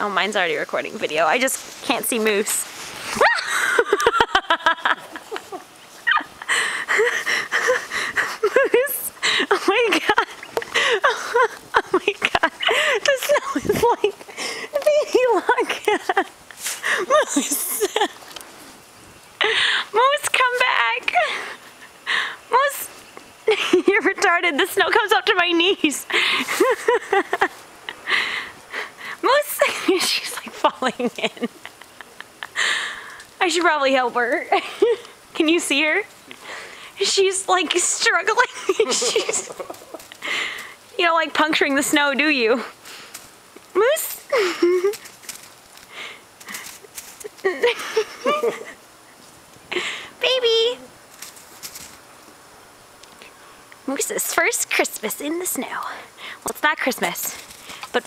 Oh, mine's already recording video. I just can't see Moose. Moose! Oh my god! Oh my god! The snow is like baby look. Moose! Moose, come back! Moose! You're retarded. The snow comes up to my knees. Moose! She's like falling in. I should probably help her. Can you see her? She's like struggling. She's... You don't like puncturing the snow, do you? Moose? Baby! Moose's first Christmas in the snow. Well, it's not Christmas, but